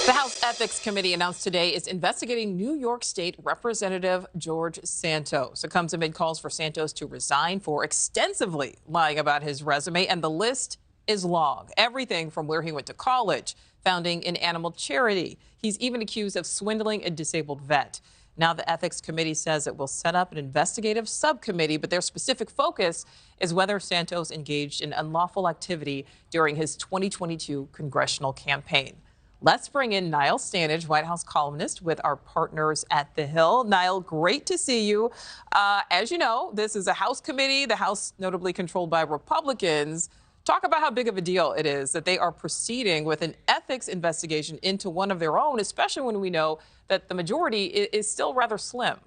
The House Ethics Committee announced today it's investigating New York State Representative George Santos. It comes amid calls for Santos to resign for extensively lying about his resume, and the list is long. Everything from where he went to college, founding an animal charity. He's even accused of swindling a disabled vet. Now the Ethics Committee says it will set up an investigative subcommittee, but their specific focus is whether Santos engaged in unlawful activity during his 2022 congressional campaign. Let's bring in Niall Stanage, White House columnist with our partners at The Hill. Niall, great to see you. As you know, this is a House committee, the House notably controlled by Republicans. Talk about how big of a deal it is that they are proceeding with an ethics investigation into one of their own, especially when we know that the majority is still rather slim.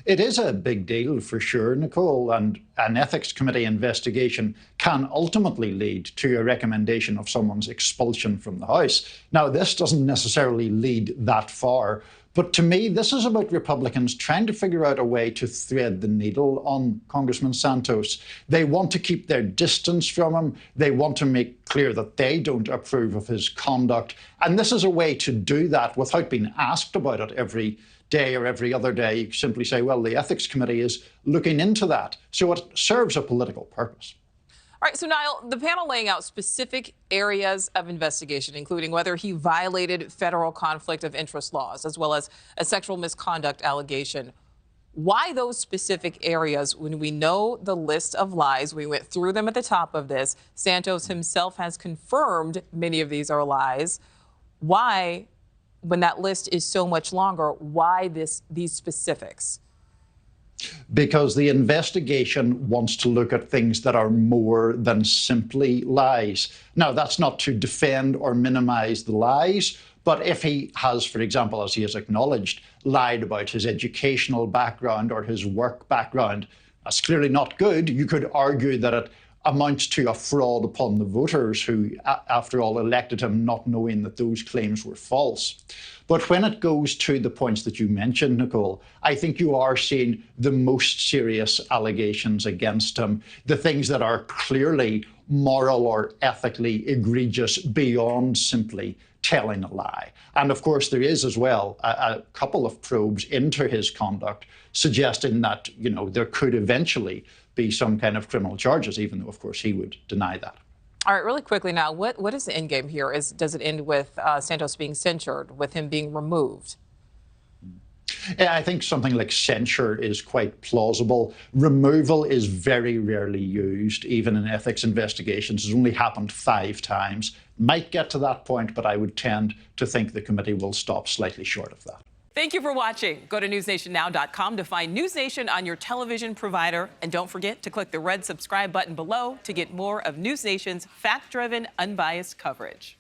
It is a big deal for sure, Nichole, and an ethics committee investigation can ultimately lead to a recommendation of someone's expulsion from the House. Now, this doesn't necessarily lead that far, but to me, this is about Republicans trying to figure out a way to thread the needle on Congressman Santos. They want to keep their distance from him. They want to make clear that they don't approve of his conduct. And this is a way to do that without being asked about it every day or every other day. You simply say, well, the Ethics Committee is looking into that. So it serves a political purpose. All right, so Niall, the panel laying out specific areas of investigation, including whether he violated federal conflict of interest laws, as well as a sexual misconduct allegation. Why those specific areas when we know the list of lies? We went through them at the top of this. Santos himself has confirmed many of these are lies. Why, when that list is so much longer, why these specifics? Because the investigation wants to look at things that are more than simply lies. Now, that's not to defend or minimize the lies, but if he has, for example, as he has acknowledged, lied about his educational background or his work background, that's clearly not good. You could argue that it amounts to a fraud upon the voters who, after all, elected him not knowing that those claims were false. But when it goes to the points that you mentioned, Nichole, I think you are seeing the most serious allegations against him, the things that are clearly moral or ethically egregious beyond simply telling a lie. And of course, there is as well a couple of probes into his conduct suggesting that, you know, there could eventually be some kind of criminal charges, even though, of course, he would deny that. All right, really quickly now, what is the end game here? Does it end with Santos being censured, with him being removed? Yeah, I think something like censure is quite plausible. Removal is very rarely used, even in ethics investigations. It's only happened 5 times. Might get to that point, but I would tend to think the committee will stop slightly short of that. Thank you for watching. Go to newsnationnow.com to find NewsNation on your television provider. And don't forget to click the red subscribe button below to get more of NewsNation's fact-driven, unbiased coverage.